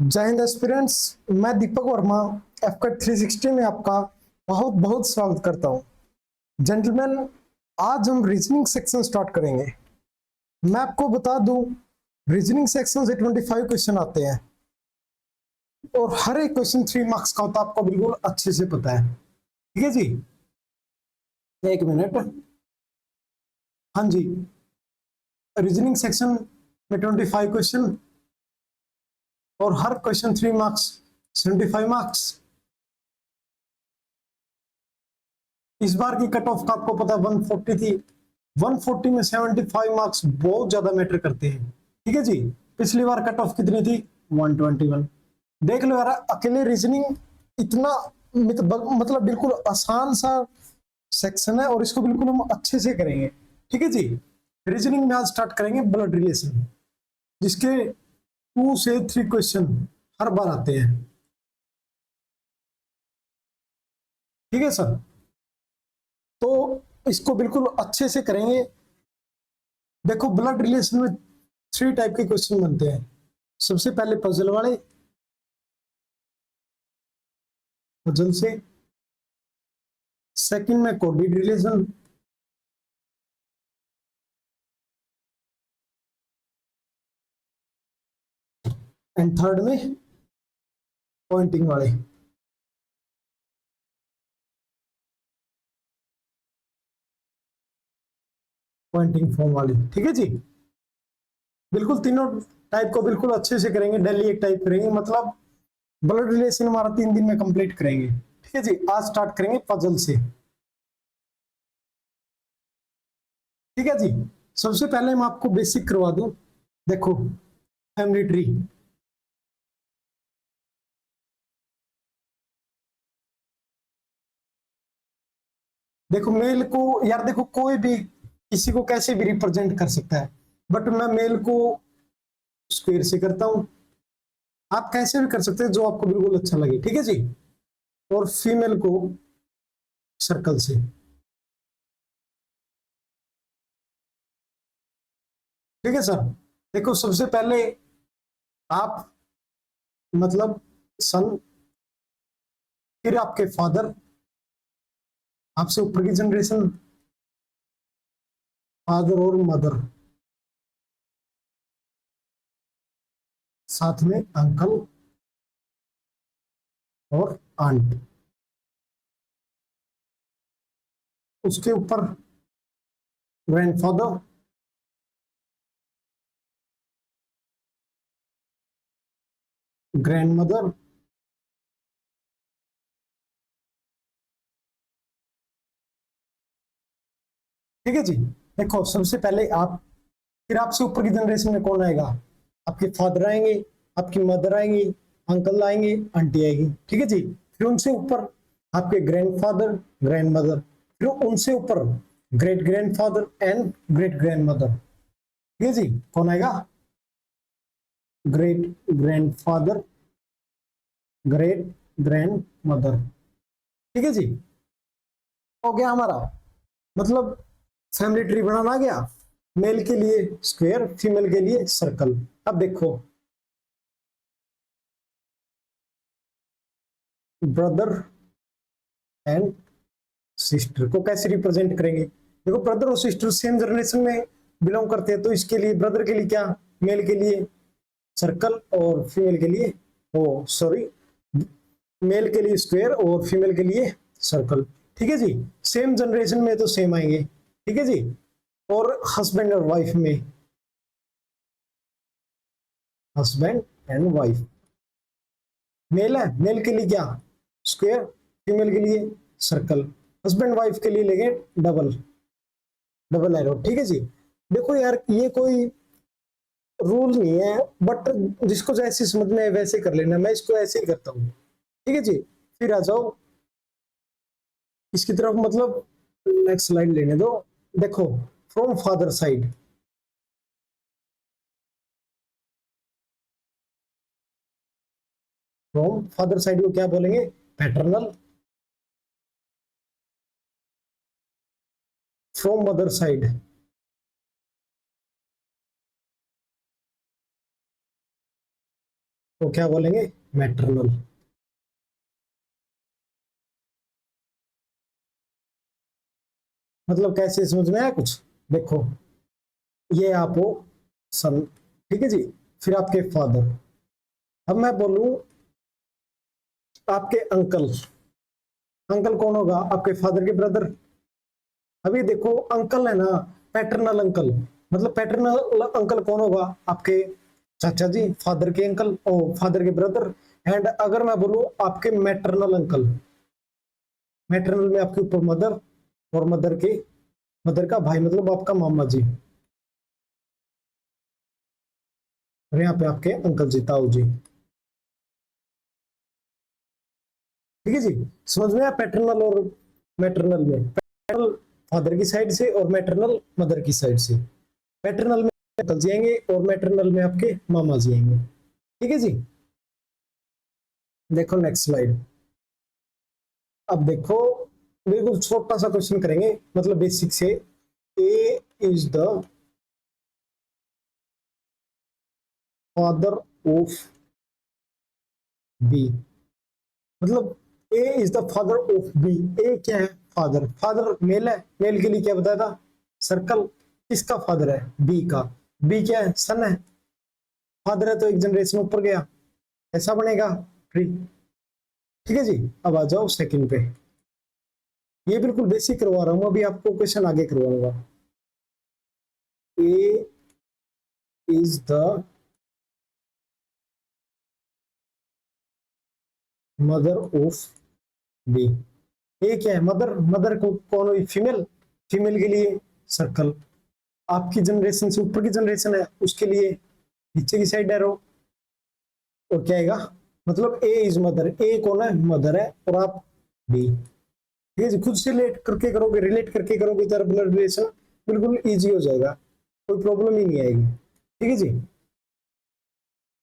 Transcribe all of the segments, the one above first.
जय हिंद एस्पिरेंट्स। मैं दीपक वर्मा एफकट 360 में आपका बहुत बहुत स्वागत करता हूं। जेंटलमैन, आज हम रीजनिंग सेक्शन स्टार्ट करेंगे। मैं आपको बता दूं, रीजनिंग सेक्शन से 25 क्वेश्चन आते हैं और हर एक क्वेश्चन 3 मार्क्स का होता है, आपको बिल्कुल अच्छे से पता है। ठीक है जी, एक मिनट। हाँ जी, रीजनिंग सेक्शन में 25 क्वेश्चन और हर क्वेश्चन 3 मार्क्स, 75 मार्क्स। इस बार की कट ऑफ का आपको पता है 140 थी। 140 में 75 मार्क्स बहुत ज्यादा मैटर करते हैं। ठीक है जी, पिछली बार कट ऑफ कितनी थी? 121। देख लो यार, अकेले रीजनिंग इतना मतलब बिल्कुल आसान सा सेक्शन है और इसको बिल्कुल हम अच्छे से करेंगे। ठीक है जी, रीजनिंग में आज स्टार्ट करेंगे ब्लड रिलेशन, जिसके 2 से 3 क्वेश्चन हर बार आते हैं। ठीक है सर, तो इसको बिल्कुल अच्छे से करेंगे। देखो, ब्लड रिलेशन में 3 टाइप के क्वेश्चन बनते हैं। सबसे पहले पजल वाले, पजल से। सेकंड में कोडिड रिलेशन। एंड थर्ड में पॉइंटिंग वाले। पॉइंटिंग फॉर्म वाले। ठीक है जी, बिल्कुल तीनों टाइप को बिल्कुल अच्छे से करेंगे। डेली एक टाइप करेंगे, मतलब ब्लड रिलेशन हमारा 3 दिन में कंप्लीट करेंगे। ठीक है जी, आज स्टार्ट करेंगे पजल से। ठीक है जी, सबसे पहले मैं आपको बेसिक करवा दूं। देखो, फैमिली ट्री। देखो, मेल को यार, देखो कोई भी किसी को कैसे भी रिप्रेजेंट कर सकता है, बट मैं मेल को स्क्वायर से करता हूं। आप कैसे भी कर सकते हैं, जो आपको बिल्कुल अच्छा लगे। ठीक है जी, और फीमेल को सर्कल से। ठीक है सर, देखो सबसे पहले आप, मतलब सन, फिर आपके फादर, आपसे ऊपर की जनरेशन, फादर और मदर, साथ में अंकल और आंट, उसके ऊपर ग्रैंडफादर, ग्रैंड मदर, ठीक है जी। देखो सबसे पहले आप, फिर आपसे ऊपर की जनरेशन में कौन आएगा? आपके फादर आएंगे, आपकी मदर आएंगी, अंकल आएंगे, आंटी आएगी। ठीक है जी, फिर उनसे ऊपर आपके ग्रैंडफादर, ग्रैंड मदर, फिर उनसे ऊपर great grandfather and great grand mother. ठीक है जी, कौन आएगा? Great grandfather, great grand mother. ठीक है जी, हो गया हमारा, मतलब फैमिली ट्री बनाना आ गया। मेल के लिए स्क्वायर, फीमेल के लिए सर्कल। अब देखो, ब्रदर एंड सिस्टर को कैसे रिप्रेजेंट करेंगे? देखो, ब्रदर और सिस्टर सेम जनरेशन में बिलोंग करते हैं, तो इसके लिए ब्रदर के लिए क्या, मेल के लिए सर्कल और फीमेल के लिए, ओ सॉरी, मेल के लिए स्क्वायर और फीमेल के लिए सर्कल। ठीक है जी, सेम जनरेशन में तो सेम आएंगे। ठीक है जी, और हस्बैंड और वाइफ में हस्बैंड एंड वाइफ। मेल है, मेल के लिए क्या, स्क्वायर, फीमेल के लिए सर्कल, हस्बैंड वाइफ के लिए लेंगे डबल, डबल एरो। ठीक है जी, देखो यार, ये कोई रूल नहीं है, बट जिसको जैसे समझ में वैसे कर लेना। मैं इसको ऐसे ही करता हूँ। ठीक है जी, फिर आ जाओ इसकी तरफ, मतलब नेक्स्ट स्लाइड लेने दो। देखो, from father side, from father side को क्या बोलेंगे? पैटर्नल। फ्रॉम मदर साइड, तो क्या बोलेंगे, मैटरनल। मतलब कैसे, समझ में आया कुछ? देखो, ये आप हो सन, ठीक है जी, फिर आपके फादर। अब मैं बोलूं आपके अंकल, अंकल कौन होगा, आपके फादर के ब्रदर। अभी देखो अंकल है ना, पैटर्नल अंकल, मतलब पैटर्नल अंकल कौन होगा, आपके चाचा जी, फादर के अंकल, ओ फादर के ब्रदर। एंड अगर मैं बोलूं आपके मैटरनल अंकल, मैटरनल में आपके ऊपर मदर, और मदर का भाई मतलब आपका मामा जी, और यहाँ पे आपके अंकल जी, ताऊ जी। ठीक है जी, समझ में आया पैटर्नल और मैटरनल में? पैटर्नल फादर की साइड से और मैटरनल मदर की साइड से। पैटर्नल में अंकल जी आएंगे और मैटरनल में आपके मामा जी आएंगे। ठीक है जी, देखो नेक्स्ट स्लाइड। अब देखो, बिल्कुल छोटा सा क्वेश्चन करेंगे, मतलब बेसिक से। A is the father of B, मतलब A is the father of B. A क्या है, फादर। फादर मेल है, मेल के लिए क्या बताया था, सर्कल। किसका फादर है, बी का। बी क्या है, सन है। फादर है तो एक जनरेशन ऊपर गया, ऐसा बनेगा ट्री। ठीक है जी, अब आ जाओ सेकंड पे। ये बिल्कुल बेसिक करवा रहा हूं, अभी आपको क्वेश्चन आगे करवाऊंगा। A is the mother of B. A क्या है, मदर। मदर को कौन हुई, फीमेल। फीमेल के लिए सर्कल। आपकी जनरेशन से ऊपर की जनरेशन है, उसके लिए नीचे की साइड एरो। और क्या आएगा, मतलब ए इज मदर, ए कौन है, मदर है, और आप बी। ठीक है जी, खुद से रिलेट करके करोगे, रिलेट करके करोगे तो ब्लड रिलेशन बिल्कुल इजी हो जाएगा, कोई प्रॉब्लम ही नहीं आएगी। ठीक है जी,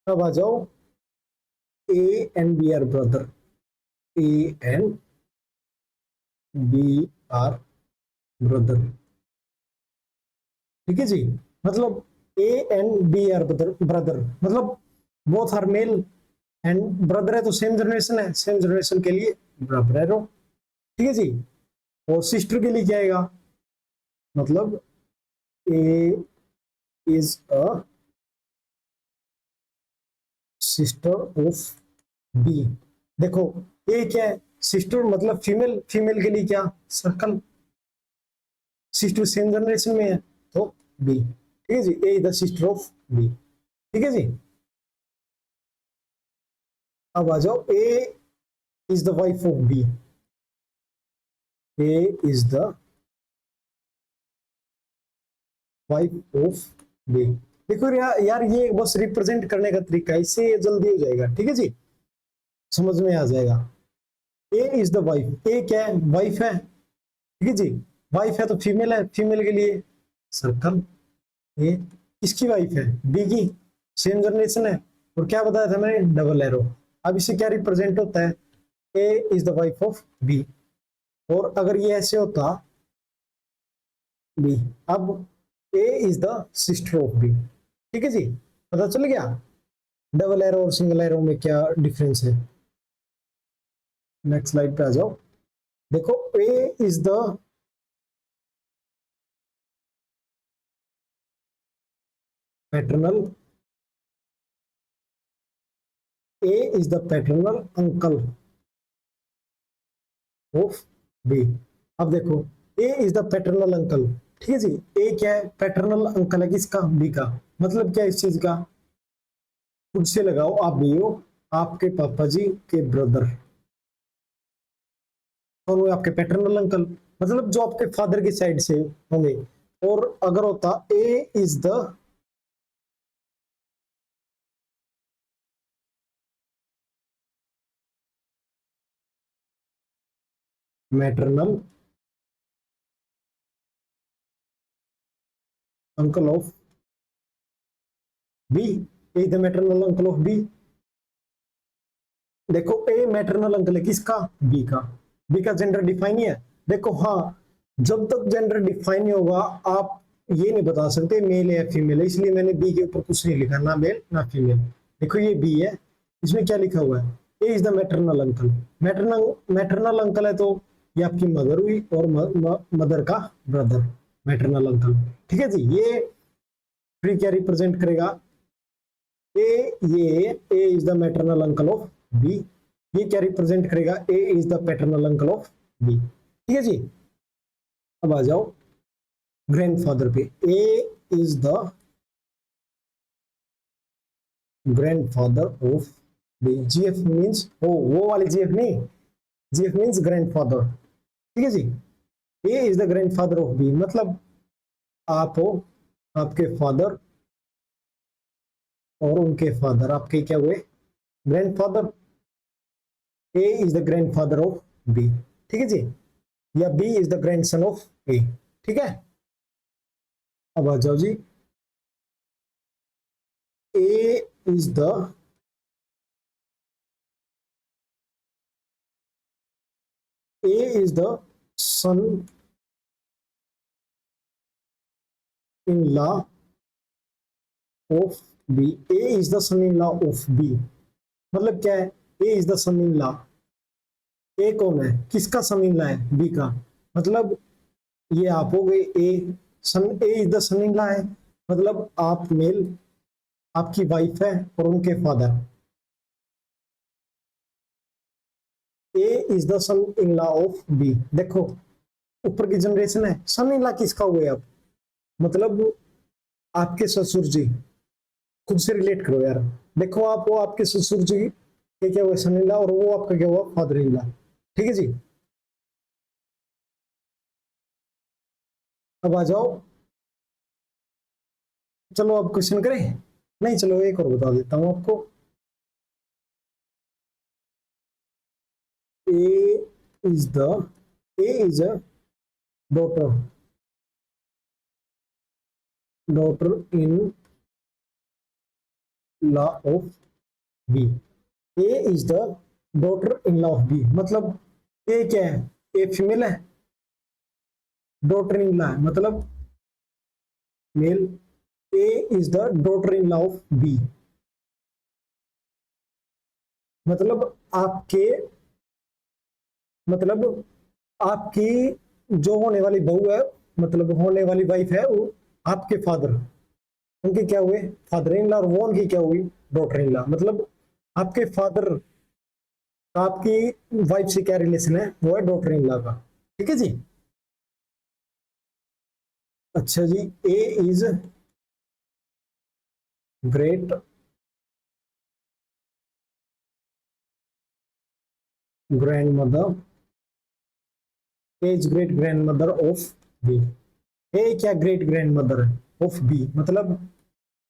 अब आ जाओ, A and B are brother. A and B are brother. ठीक है जी, मतलब A and B are brother, मतलब both are male, and brother है तो सेम जनरेशन है, सेम जनरेशन के लिए बराबर है रो। ठीक है जी, और सिस्टर के लिए क्या आएगा, मतलब A is a sister of B. देखो ए क्या है, सिस्टर मतलब फीमेल, फीमेल के लिए क्या, सर्कल। सिस्टर सेम जनरेशन में है तो बी। ठीक है जी, A is the sister of B. ठीक है जी, अब आ जाओ, A is the wife of B. A is the wife of B. देखो यार ये बस रिप्रेजेंट करने का तरीका है, इससे ये जल्दी हो जाएगा। ठीक है जी, समझ में आ जाएगा। ए इज द वाइफ, ए क्या है, वाइफ है। ठीक है जी, वाइफ है तो फीमेल है, फीमेल के लिए सर्कल। ए किसकी वाइफ है, बी की, सेम जनरेशन है। और क्या बताया था मैंने, डबल एरो। अब इसे क्या रिप्रेजेंट होता है, A is the wife of B. और अगर ये ऐसे होता बी, अब A is the sister of B. ठीक है जी, पता चल गया डबल एरो और सिंगल एरो में क्या डिफरेंस है। नेक्स्ट स्लाइड पे आ जाओ। देखो A is the paternal, A is the paternal uncle of B. अब देखो A is the paternal uncle. ठीक है जी, ए क्या है, पैटर्नल अंकल है किसका, बी का। मतलब क्या इस चीज का, खुद से लगाओ, आप भी हो, आपके पापा जी के ब्रदर और वो आपके पैटर्नल अंकल, मतलब जो आपके फादर की साइड से होंगे। और अगर होता A is the maternal uncle of B, A the maternal uncle of B. देखो ए मैटरनल अंकल है किसका, बी का। बी का जेंडर डिफाइन ही है। देखो हाँ, जब तक जेंडर डिफाइन नहीं होगा आप ये नहीं बता सकते मेल है या फीमेल है, इसलिए मैंने बी के ऊपर कुछ नहीं लिखा, ना मेल ना फीमेल। देखो ये बी है, इसमें क्या लिखा हुआ है, A is the maternal uncle. Maternal uncle है तो ये आपकी मदर हुई और मदर का ब्रदर, मैटरनल अंकल। ठीक है जी, ये फिर क्या रिप्रेजेंट करेगा, ए, ये A is the maternal uncle of B, ये क्या रिप्रेजेंट करेगा, A is the paternal uncle of B. ठीक है जी, अब आ जाओ ग्रैंडफादर पे, A is the grandfather of B. GF means वो वाली जीएफ नहीं, जीएफ मींस ग्रैंडफादर। ठीक है जी, A is the grandfather of B, मतलब आप हो, आपके फादर और उनके फादर आपके क्या हुए, grandfather. A is the grandfather of B. ठीक है जी, या B is the grandson of A. ठीक है, अब आ जाओ जी, A is the A is the son-in-law of B. A is the son-in-law of B. मतलब क्या है, A is the son-in-law, A कौन है, किसका son-in-law है, B का। मतलब ये आप हो गए A, sun, A is the son-in-law है, मतलब आप मेल, आपकी वाइफ है और उनके father. A is the son-in-law of B। देखो ऊपर की जनरेशन है, son-in-law किसका हुए आप, मतलब आपके ससुर जी, खुद से रिलेट करो यार। देखो आप वो आपके ससुर जी के क्या हुआ सन इन लॉ, और वो आपका क्या हुआ फादर इन लॉ। ठीक है जी, अब आ जाओ, चलो अब क्वेश्चन करें, नहीं चलो एक और बता देता हूं आपको। A is the A is a daughter, daughter in law of B. A is the daughter in law of B, मतलब ए क्या है, ए फीमेल है, डॉटर इन लॉ है मतलब male. A is the daughter in law of B, मतलब आपके, मतलब आपकी जो होने वाली बहू है, मतलब होने वाली वाइफ है, वो आपके फादर, उनके क्या हुए फादर इन लॉ, और वो उनकी क्या हुई डॉटर इन लॉ। मतलब आपके फादर का आपकी वाइफ से क्या रिलेशन है, वो है डॉटर इन लॉ का। ठीक है जी, अच्छा जी, A is great grand mother, A is great grand mother of B. A क्या ग्रेट ग्रैंड मदर है ऑफ बी, मतलब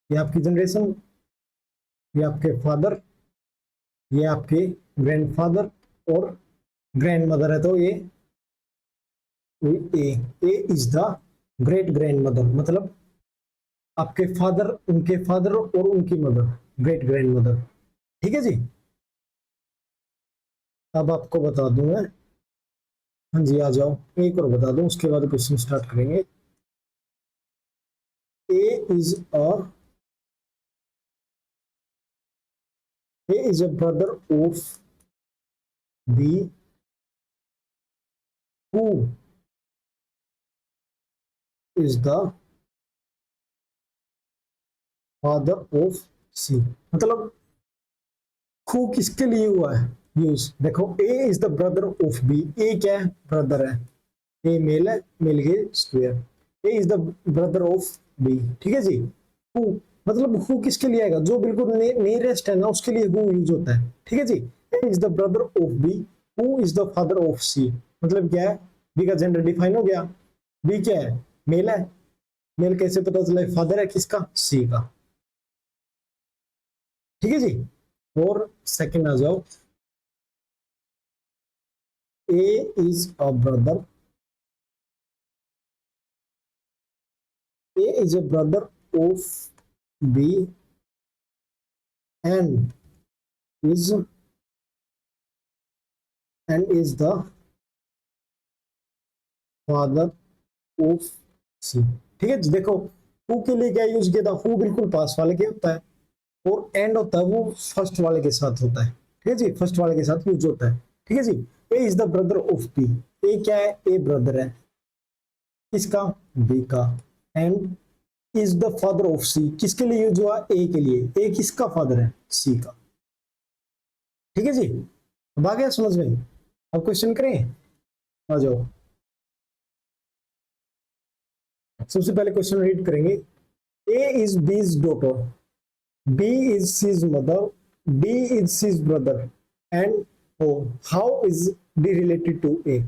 ये आपकी जनरेशन, ये आपके फादर, ये आपके ग्रैंडफादर, और ग्रैंड मदर है तो ये A, A is the great grand mother, मतलब आपके फादर, उनके फादर और उनकी मदर, ग्रेट ग्रैंड मदर। ठीक है जी, अब आपको बता दूं मैं, हाँ जी आ जाओ, एक और बता दूं उसके बाद क्वेश्चन स्टार्ट करेंगे। A is a A is a brother of B who is the father of C, मतलब हु किसके लिए हुआ है यूज, देखो A is the brother of B, A क्या है ब्रदर है, ए मेल है, मेल के square, A is the brother of B. ठीक है जी, हु मतलब हु किसके लिए आएगा, जो बिल्कुल नियरेस्ट है ना उसके लिए हु यूज होता है। ठीक है जी, A is the brother of B who is the father of C, मतलब क्या है, बी का जेंडर डिफाइन हो गया, बी क्या है मेल है, मेल कैसे पता चला फादर है किसका, सी का। ठीक है जी, और सेकंड आ जाओ, A is a brother, A is a brother of B and is the father of C। ठीक है जी, देखो हु के लिए क्या यूज किया था, हु बिल्कुल पास वाले के होता है, और एंड होता है वो फर्स्ट वाले के साथ होता है, ठीक है जी, फर्स्ट वाले के साथ यूज होता है, ठीक है जी। A is the brother of B, A क्या है, ए ब्रदर है किसका, बी का। And is the father of C, किसके लिए यूज हुआ, ए के लिए, ए किसका फादर है, सी का, ठीक है जी। अब आ गया समझ में, अब क्वेश्चन करें, आ जाओ। सबसे पहले क्वेश्चन रीड करेंगे। A is B's daughter, B is C's mother, D is C's brother and oh how is D related to A.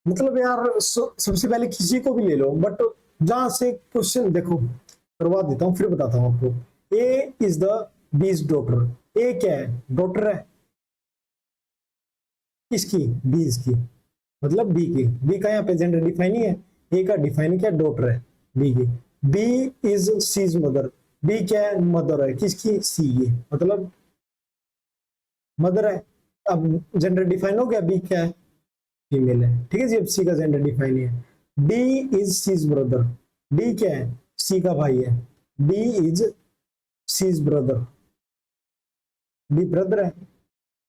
मतलब यार सबसे पहले किसी को भी ले लो, बट जहां से क्वेश्चन देखो करवा देता हूं फिर बताता हूं आपको। A is the bees daughter, ए क्या है, डॉटर है किसकी, बीज की, मतलब बी की, बी का यहाँ पे जेंडर डिफाइन ही है, ए का डिफाइन क्या, डॉटर है बी की। B is C's mother, B क्या है, मदर है किसकी, सी की, मतलब मदर है। अब जेंडर डिफाइन हो गया, बी क्या है, फीमेल है, ठीक है जी। अब सी का जेंडर डिफाइन है। D is C's brother, D क्या है, सी का भाई है, D is C's brother, D brother है।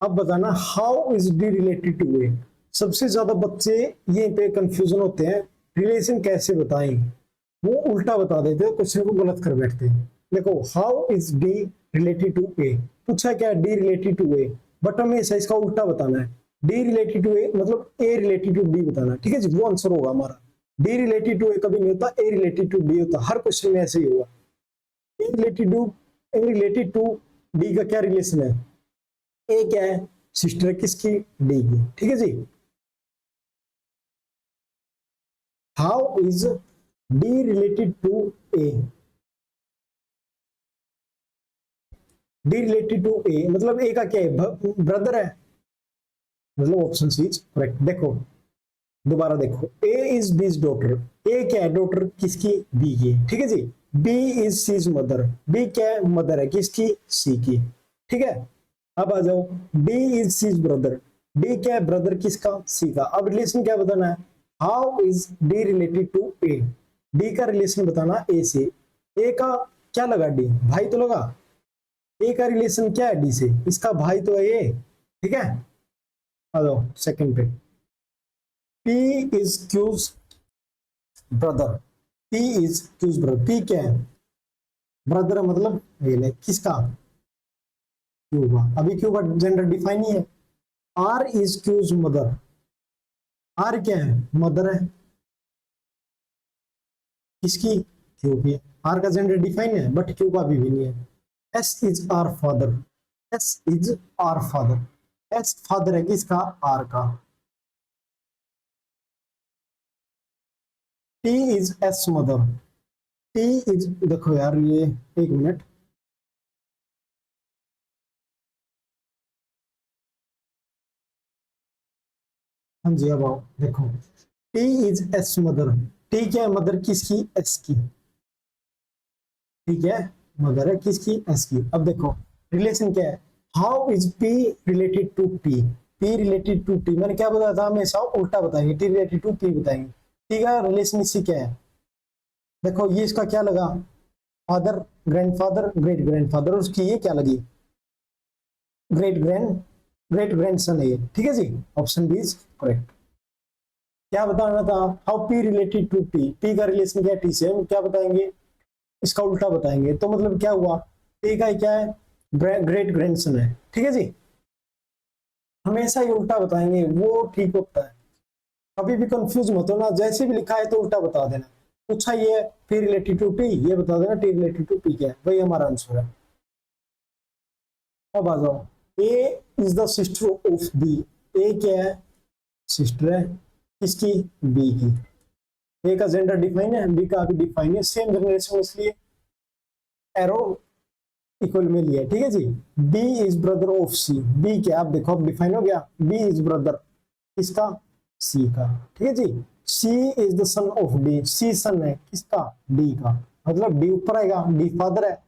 अब बताना how is D related to A. सबसे ज्यादा बच्चे यहीं पे कंफ्यूजन होते हैं, रिलेशन कैसे बताएं, वो उल्टा बता देते हैं, क्वेश्चन को गलत कर बैठते हैं। देखो how is D related to A, पूछा क्या, D related to A, but हमेशा इसका उल्टा बताना है। डी रिलेटेड टू ए मतलब ए रिलेटेड टू डी बताना, ठीक है जी, वो आंसर होगा हमारा। डी रिलेटेड टू ए कभी नहीं होता, ए रिलेटेड टू डी होता, हर क्वेश्चन में ऐसे ही होगा। ए रिलेटेड टू डी का क्या रिलेशन है, ए क्या है, सिस्टर है किसकी, डी की, ठीक है जी। How is D related to A, D related to A मतलब ए का क्या है, ब्रदर है, मतलब ऑप्शन सी इज करेक्ट। देखो दोबारा देखो, ए इज बीज डॉटर, ए क्या है, डॉटर किसकी, बी की, ठीक है जी। B is C's mother, B क्या है, मदर है किसकी, सी की, ठीक है। अब आ जाओ, D is C's brother, D क्या है, ब्रदर किसका, सी का। अब रिलेशन क्या बताना है, how is D related to A, D का रिलेशन बताना ए से। ए का क्या लगा, डी भाई तो लगा, ए का रिलेशन क्या है डी से, इसका भाई तो है ये, ठीक है। आ जाओ सेकंड पे, P is Q's brother, P is Q's brother, P क्या है, ब्रदर मतलब मेल है किसका, क्यू का। अभी क्यू का जेंडर डिफाइन ही है। R is Q's mother, R क्या है, मदर है किसकी, क्यू की। R का जेंडर डिफाइन है बट क्यू का अभी भी नहीं है। S is R father, S is R father, S father है किसका, R का। T is S mother, T is, देखो यार ये एक मिनट, हाँ जी अब आओ देखो, T is S mother, T क्या है, मदर किसकी, S की, ठीक है, मदर है किसकी, S की। अब देखो रिलेशन क्या है, how is P related to P, P related to T, मैंने क्या बताया था, हमेशा उल्टा बताएंगे, T रिलेटेड टू P बताएंगे, ठीक है। रिलेशन इससे क्या है, देखो ये इसका क्या लगा, फादर, ग्रैंडफादर, ग्रेट ग्रैंडफादर, उसकी ये क्या लगी, ग्रेट ग्रैंडसन है ये, ठीक है जी। Option B is correct. क्या बताना था, how P related to T, P का रिलेशन क्या है टी से, हम क्या बताएंगे, इसका उल्टा बताएंगे, तो मतलब क्या हुआ, पी का क्या है, ग्रेट ग्रैंडसन है, ठीक है जी। हमेशा ही उल्टा बताएंगे, वो ठीक होता है, कभी भी कंफ्यूज मत हो ना, जैसे भी लिखा है तो उल्टा बता देना। पूछा ये पी रिलेटेड टू टी, ये बता देना टी रिलेटेड टू पी क्या है, वही हमारा आंसर है। अब आ जाओ, A is the sister of B, A क्या है, सिस्टर है किसकी, बी की। ए का जेंडर डिफाइन है, बी का अभी डिफाइन है, सेम जनरेशन इसलिए एरो इक्वल में लिया, ठीक है जी। B is brother of C, B क्या, आप देखो अब डिफाइन हो गया, बी इज ब्रदर किसका, सी का, ठीक है जी। C is the son of D, C son है किसका, डी का, मतलब डी ऊपर आएगा, डी फादर है,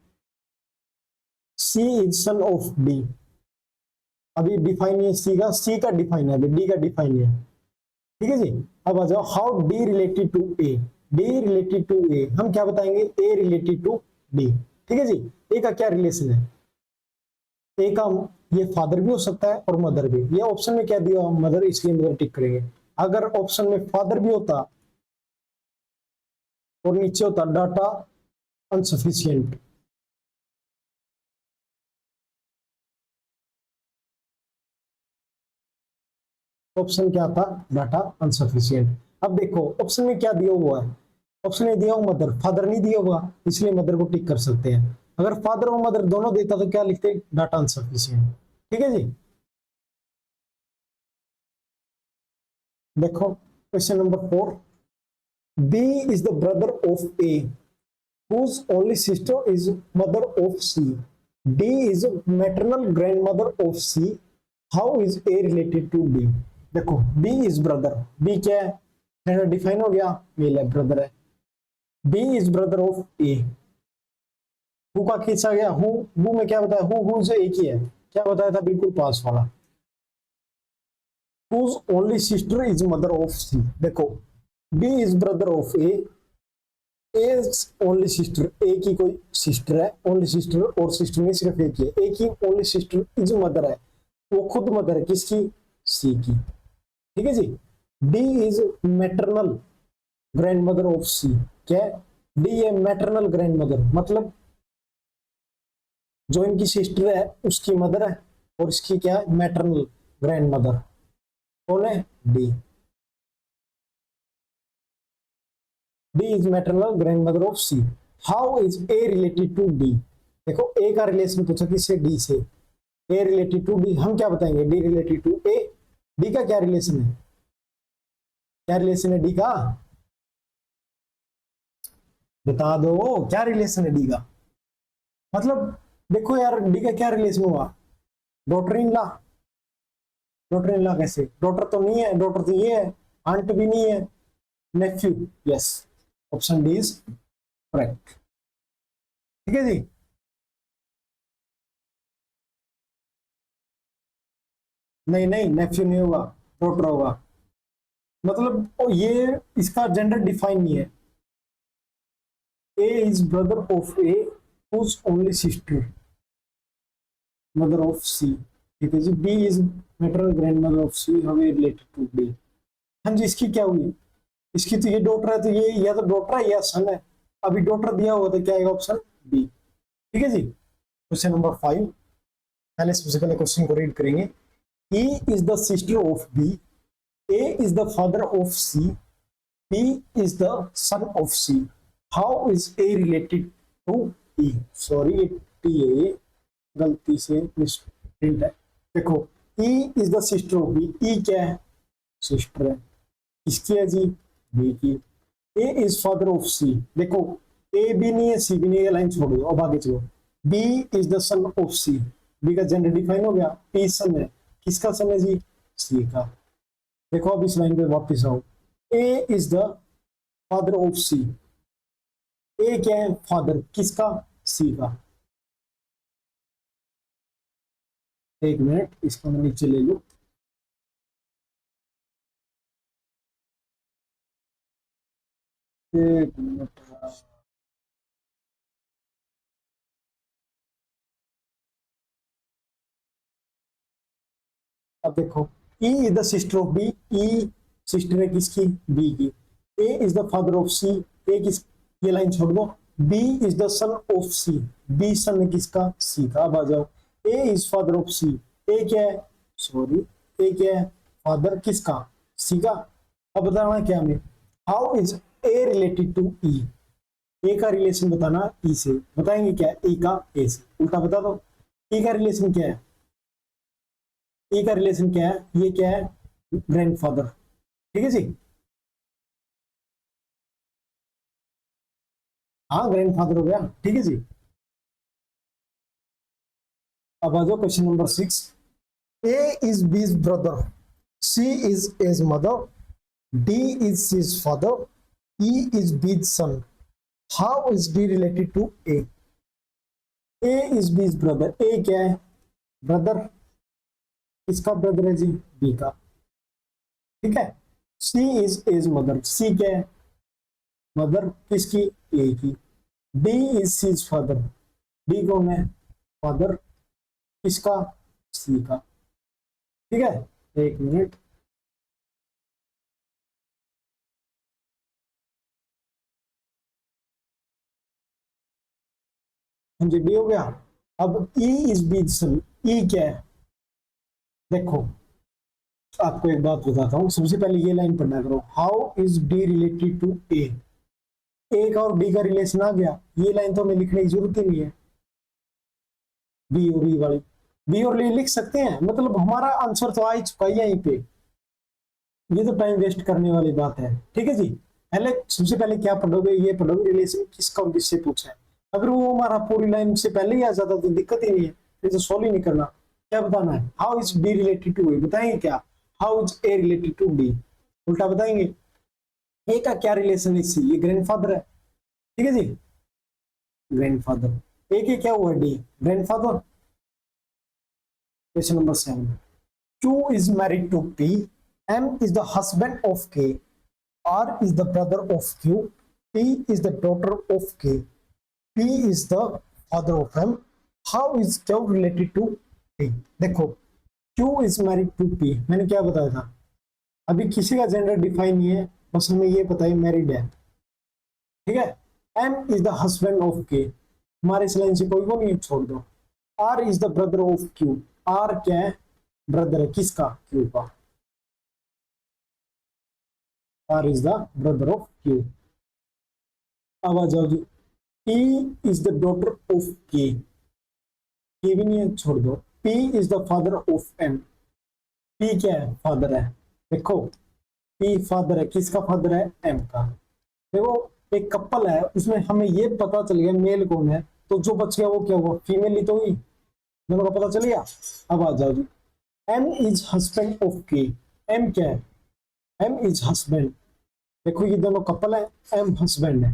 C is son of D, अभी डिफाइन है सी का, सी का डिफाइन है, अभी डी का डिफाइन है, ठीक है जी। अब आ जाओ, how D related to A, D related to A, हम क्या बताएंगे, ए रिलेटेड टू डी, ठीक है जी। ए का क्या रिलेशन है, ए का ये फादर भी हो सकता है और मदर भी। ये ऑप्शन में क्या दिया, मदर, इसलिए मदर टिक करेंगे। अगर ऑप्शन में फादर भी होता और नीचे होता डाटा अनसफिशियंट, ऑप्शन क्या था, डाटा अनसफिशियंट। अब देखो ऑप्शन में क्या दिया हुआ है, ऑप्शन में दिया हुआ मदर, फादर नहीं दिया हुआ, इसलिए मदर को टिक कर सकते हैं। अगर फादर और मदर दोनों देता तो क्या लिखते, डाटा अनसफिशियंट। ठीक है जी। देखो question number 4, B is the brother of A whose only sister is mother of C. D is maternal grandmother of C. How is A related to D? देखो B is brother, B क्या है, gender define हो गया, mail है, brother है। B is brother of A. Who का खींचा गया, हु में क्या बताया, हु से एक ही है, क्या बताया था, बिल्कुल पास वाला। Whose only sister is mother of C. देखो B is brother of A, only sister, एक ही कोई सिस्टर है, ओनली सिस्टर, और सिस्टर नहीं सिर्फ एक ही है, एक ही ओनली सिस्टर इज मदर है, वो खुद मदर है किसकी, सी की। ठीक है जी। D is maternal grand mother of C, क्या डी है, मैटरनल ग्रैंड मदर, मतलब जो इनकी सिस्टर है उसकी मदर है, और इसकी क्या है, मैटरनल ग्रैंड मदर, कौन है, D. D is maternal grandmother of C. How is A related to D? देखो A का रिलेशन पूछा किससे, D से। A related to D, हम क्या बताएंगे, D related to A। D का क्या रिलेशन है, क्या रिलेशन है D का, बता दो क्या रिलेशन है D का। मतलब देखो यार D का क्या रिलेशन हुआ, daughter in law. Daughter in law कैसे, डॉटर तो नहीं है, डॉटर तो ये है, आंट भी नहीं है, nephew. Yes, option D is correct. ठीक है जी। नहीं नहीं, नेफ्यू नहीं होगा, डॉटर होगा, मतलब ये इसका जेंडर डिफाइन नहीं है। A is brother of A whose only sister mother of C. ठीक है जी। B is maternal grandmother of C, how is related to D. हाँ जी, इसकी क्या हुई, इसकी तो ये डॉटर है, तो ये या तो डॉटर है या सन है। अभी डॉटर दिया हुआ तो क्या आएगा, ऑप्शन बी। ठीक है जी। क्वेश्चन नंबर 5, पहले सबसे पहले क्वेश्चन को रीड करेंगे। E is the sister of B, A is the father of C, B is the son of C. How is A related to E? Sorry, T A गलती से misprint है। देखो E is the sister of B, E क्या है, sister है, किसकी है जी, B की। A is father of C, देखो A भी नहीं है, C भी नहीं है, लाइन छोड़ दो, अब आगे चलो। B is the son of C, B का जेंडर डिफाइन हो गया, P सन है, किसका सन है जी, सी का। देखो अब इस लाइन पे वापस आओ, ए is the father of C, A क्या है, फादर, किसका, सी का। एक मिनट, इसको मैं नीचे ले लू। एक मिनट, अब देखो E is the sister of B, E sister है किसकी, बी की। A is the father of C, A किस, ये लाइन छोड़ दो। B is the son of C, B son है किसका, सी का। अब आ जाओ, A is father of C, A क्या है, सॉरी, ए क्या है, फादर किसका, सी का। अब बताना क्या हमें, how is A related to E, A का रिलेशन बताना ई से, बताएंगे क्या, ई का ए से, उल्टा बता दो। ई का रिलेशन क्या है, ए का रिलेशन क्या है, ये क्या है, ग्रैंडफादर। ठीक है जी। हाँ ग्रैंडफादर हो गया। ठीक है जी। अब आ जाओ question number 6, A is B's brother, C is A's mother, D is C's father, E is B's son. How is D related to A. A is B's brother, A क्या है, ब्रदर, किसका ब्रदर है जी, B का। ठीक है। C is A's mother, C क्या है, मदर किसकी, ए की। D is C's father, D कौन है, फादर किसका? सी का। ठीक है, एक मिनट। हाँ जी, डी हो गया। अब ई इज बीजसम। ई क्या है? देखो, आपको एक बात बताता हूँ, सबसे पहले ये लाइन पढ़ना करो, how is D related to A. A का और डी का रिलेशन आ गया, ये लाइन तो हमें लिखने की जरूरत ही नहीं है। बी और ई वाली, बी और ली लिख सकते हैं, मतलब हमारा आंसर तो आ ही चुका है यहीं पे। ये तो टाइम वेस्ट करने वाली बात है। ठीक है जी, पहले सबसे पहले क्या पढ़ोगे, ये पढ़ोगे रिलेशन किसका और किससे पूछा है। अगर वो हमारा पूरी लाइन से पहले ही आ जाता तो दिक्कत ही नहीं है, फिर तो सॉल्व ही नहीं करना। क्या बताना है? How is D related to A, बताएंगे क्या? How is A related to D, उल्टा बताएंगे। ए का क्या रिलेशन है सी? ये ग्रैंडफादर है। ठीक है जी, ग्रैंडफादर। ए के क्या हुआ? D, grandfather. Question number 7, Q is married to P, M is the husband of K, R is the brother of Q, T is the daughter of K, P is the father of M. How is Q related to P? देखो, Q is married to P, मैंने क्या बताया था? अभी किसी का gender define नहीं है, बस हमें ये पता है मैरिड है। ठीक है, M is the husband of K, हमारे इस लाइन से कोई को नहीं, छोड़ दो। R is the brother of Q, R क्या है? ब्रदर है किसका? Q का। R is the brother of Q। अब आ जाओ जी, P is the daughter of K, K भी नहीं है, छोड़ दो। P is the father of M, P क्या है? फादर है। देखो, P फादर है, किसका फादर है? M का। देखो, एक कपल है, उसमें हमें ये पता चल गया मेल कौन है, तो जो बच गया वो क्या हुआ? फीमेल ही तो हुई, दोनों का पता चल गया। अब आ जाओ जी, M is husband of K, M क्या है? M is husband। देखो, ये दोनों कपल है, M हस्बैंड है,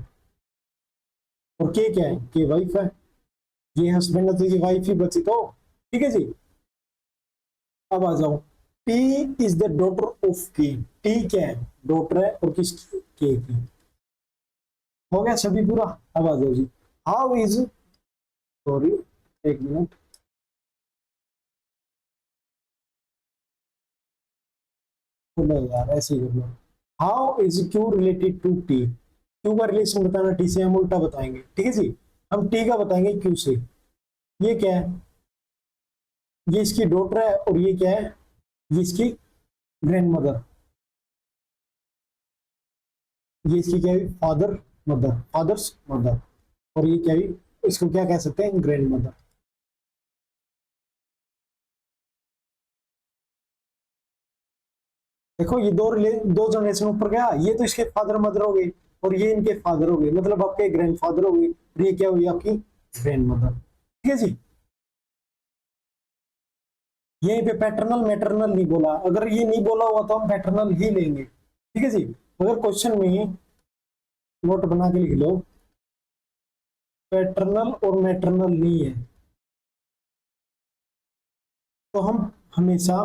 और के क्या है? के वाइफ है। ये हस्बैंड है तो ये वाइफ ही बची तो। ठीक है जी, अब आ जाओ, T is the daughter of के, T क्या है? डॉटर है, और किस? के की। हो गया सभी पूरा। अब आ जाओ जी, हाउ इज, सॉरी एक मिनट, यार ऐसे ही कर लो। How is Q related to T, Q का रिलेशन बताना टी से, हम उल्टा बताएंगे। ठीक है जी, हम टी का बताएंगे क्यू से। ये क्या है? ये इसकी डॉटर है, और ये क्या है? ये इसकी ग्रैंड मदर। ये इसकी क्या है? Father mother, father's mother. और ये क्या है? इसको क्या कह सकते हैं? Grandmother. देखो, ये दो जनरेशन ऊपर गया, ये तो इसके फादर मदर हो गए, और ये इनके फादर हो गए, मतलब आपके ग्रैंड फादर हो गए, और ये क्या हुई? आपकी ग्रैंड मदर। ठीक है जी, यहीं पे पैटर्नल मैटरनल नहीं बोला, अगर ये नहीं बोला हुआ तो हम पैटर्नल ही लेंगे। ठीक है जी, अगर क्वेश्चन में नोट बना के लिख लो, पैटर्नल और मैटरनल नहीं है, तो हम हमेशा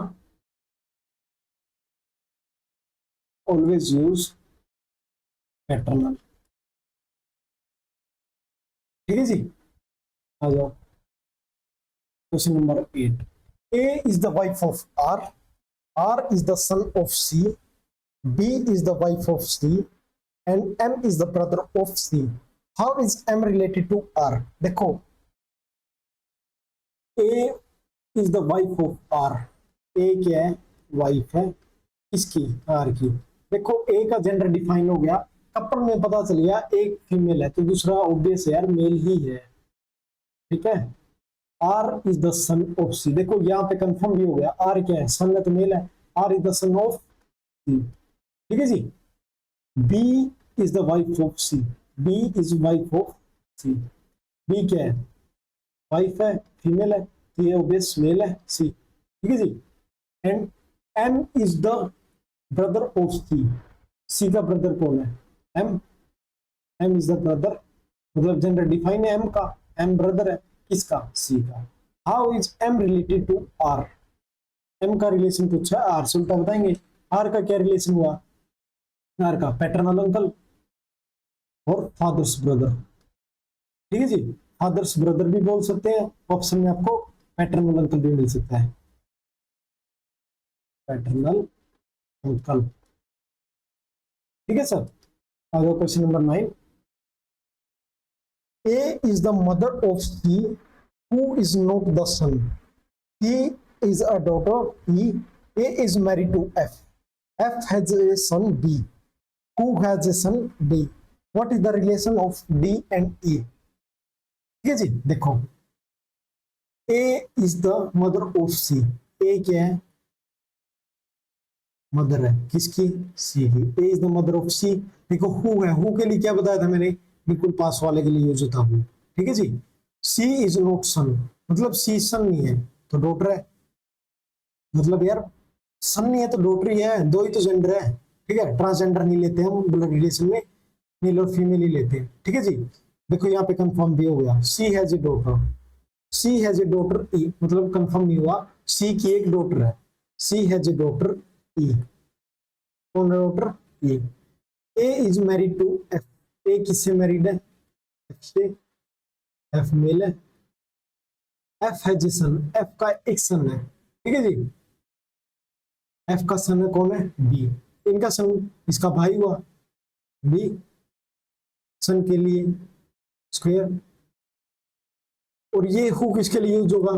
ऑलवेज यूज पैटर्नल। ठीक है जी, आ जाओ question number 8, A is the wife of R, R is the son of C, B is the wife of C, and M is the brother of C. How is M related to R? देखो, A is the wife of R, A क्या है? Wife है किसकी? R की। देखो, A का gender define हो गया, कपल में पता चल गया एक फीमेल है, तो दूसरा ऑब्वियस है यार, मेल ही है। ठीक है, R is the son of C, देखो यहाँ पे कंफर्म भी हो गया, आर क्या है? सन है तो मेल है, R is the son of C. ठीक है जी, B is the wife of C, B is wife of C, B क्या है? वाइफ है, फीमेल है, तो ये ऑब्वियस मेल है, सी। ठीक है जी, and M is the brother of C, C का ब्रदर कौन है? M, M is the brother, मतलब जेंडर डिफाइन है एम का, एम ब्रदर है किसका? सी का। How is M related to R, M का रिलेशन पूछा, आर से उल्टा बताएंगे। आर का क्या रिलेशन हुआ? आर का पैटर्नल अंकल और फादर्स ब्रदर। ठीक है जी, फादर्स ब्रदर भी बोल सकते हैं, ऑप्शन में आपको पैटर्नल अंकल भी मिल सकता है, पैटर्नल अंकल। ठीक है सर। आगे question number 9, A is the mother of C who is not the son. He is a daughter E. A is married to F. F has a son B who has a son D. What is the relation of D and E? ठीक है जी, देखो A is the mother of C. A क्या है? Mother है किसकी? सी की। A is the mother of C। देखो who है, who के लिए क्या बताया था मैंने? बिल्कुल पास वाले के लिए यूज होता हूँ। ठीक है जी। C is not son, मतलब C सन नहीं है तो डॉटर है। मतलब यार सन नहीं है तो डॉटर ही है, दो ही तो जेंडर है। ठीक है, ट्रांसजेंडर नहीं लेते हम ब्लड रिलेशन में, मेल और फीमेल ही लेते हैं। ठीक है जी। देखो यहाँ पे कंफर्म भी हो गया, C has a daughter, C has a daughter E, मतलब कंफर्म नहीं हुआ, सी की एक डॉटर है, सी हैज ए डॉटर ई। कौन daughter? E. A is married to F, A किससे मैरिड है? एफ से, एफ मेल है। F has a son, F का एक सन है। ठीक है जी। एफ का सन है कौन है? बी। इनका सन इसका भाई हुआ बी, सन के लिए स्क्वायर। और ये हु किसके लिए यूज होगा?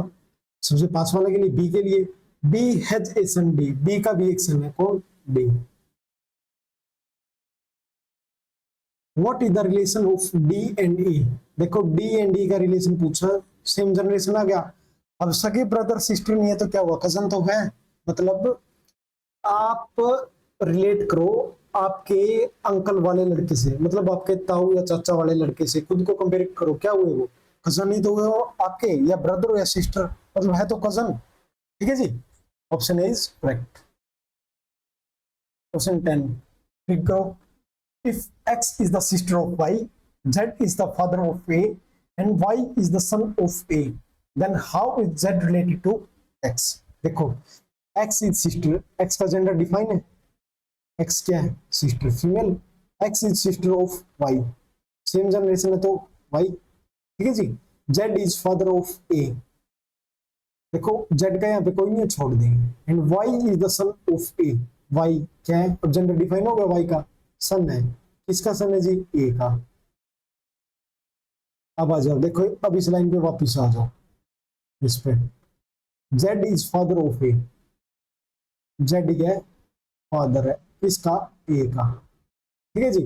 सबसे पास वाले के लिए, बी के लिए। B has a son D, B का भी एक सन है कौन? D. What is the relation of D and E? देखो डी एंड ई का रिलेशन पूछा, सेम जनरेशन आ गया। अब सगे ब्रदर सिस्टर नहीं है तो क्या हुआ? कजन तो है। मतलब आप रिलेट करो आपके अंकल वाले लड़के से, मतलब आपके ताऊ या चाचा वाले लड़के से, खुद को कंपेयर करो, क्या हुए वो? कजन ही तो हुए हो आपके, या ब्रदर या सिस्टर, मतलब है तो कजन। ठीक है जी, option A is correct. Question 10, ठीक करो। If X is the sister of Y, Z is the father of A, and Y is the son of A, then how is Z related to X? देखो X is sister, X का gender define है, X क्या है? Sister, female. X is sister of Y, same generation है तो Y। ठीक है जी। Z is father of A, देखो Z का यहाँ पे कोई नहीं है, छोड़ देंगे। And Y is the son of A, Y क्या है? अब जेंडर डिफाइन हो गया, Y का सन है। किसका सन है जी? ए का। अब आ जाओ, देखो अब इस लाइन पे वापस आ जाओ, इस पे Z is father of A, Z क्या है? फादर है किसका? ए का। ठीक है जी।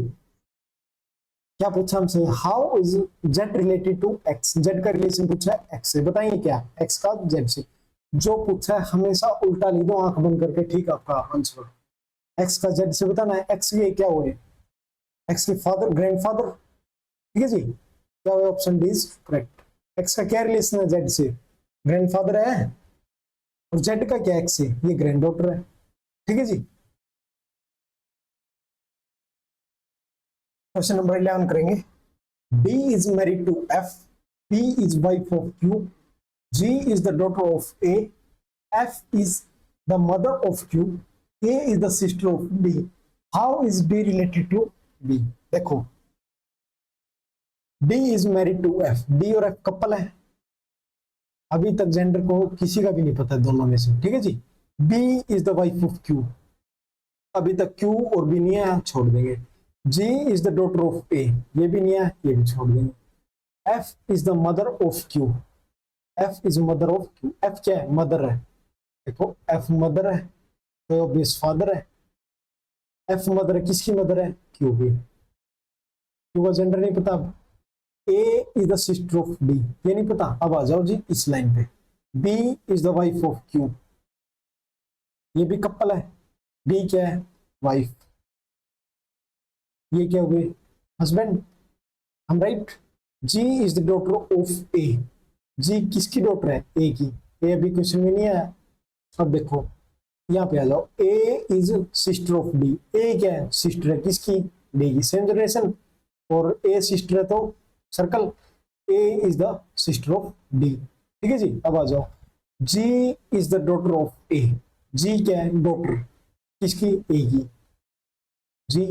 क्या पूछा हमसे? How is Z related to X? Z का रिलेशन पूछा है एक्स से, बताइए क्या? एक्स का जेड से। जो पूछा है हमेशा उल्टा लिख दो आंख बंद करके, ठीक है आपका आंसर। एक्स का जेड से बताना है, एक्स ये क्या हुए? एक्स के फादर, ग्रैंडफादर। ठीक है जी, क्या हुआ? Option D is correct. X का क्या रिलेशन है जेड से? ग्रैंडफादर है। और जेड का क्या एक्स से? ये ग्रैंडडॉटर है। ठीक है जी। क्वेश्चन नंबर 11 करेंगे। D is married to F, P is wife of Q, G is the daughter of A, F is the mother of Q, A is the sister of D. How is B related to B? देखो D is married to F, D और F couple है। अभी तक gender को किसी का भी नहीं पता है दोनों में से। ठीक है जी। B is the wife of Q, अभी तक Q और B नहीं है, छोड़ देंगे। G is the daughter of A, ये भी नहीं है, ये भी छोड़ देंगे। F is the mother of Q, F is mother of Q, F क्या है? मदर है। देखो F मदर है तो ऑब्वियस फादर है। F मदर है, किसकी मदर है? Q की। Q का जेंडर नहीं पता। A is the sister of D, ये नहीं पता। अब आ जाओ जी इस लाइन पे, B is the wife of Q, ये भी कपल है। D क्या है? वाइफ। ये क्या हुए? हस्बैंड। हम right. G is the daughter of A, G किसकी डॉटर है? A की। A अभी क्वेश्चन में नहीं आया। अब देखो यहाँ पे आ जाओ, A is sister of D, A क्या है? सिस्टर है किसकी? D की। सेम जनरेशन, और A सिस्टर है तो circle. A is the sister of D। ठीक है जी। अब आ जाओ, G is the daughter of A, G क्या है? डॉटर किसकी? A की। G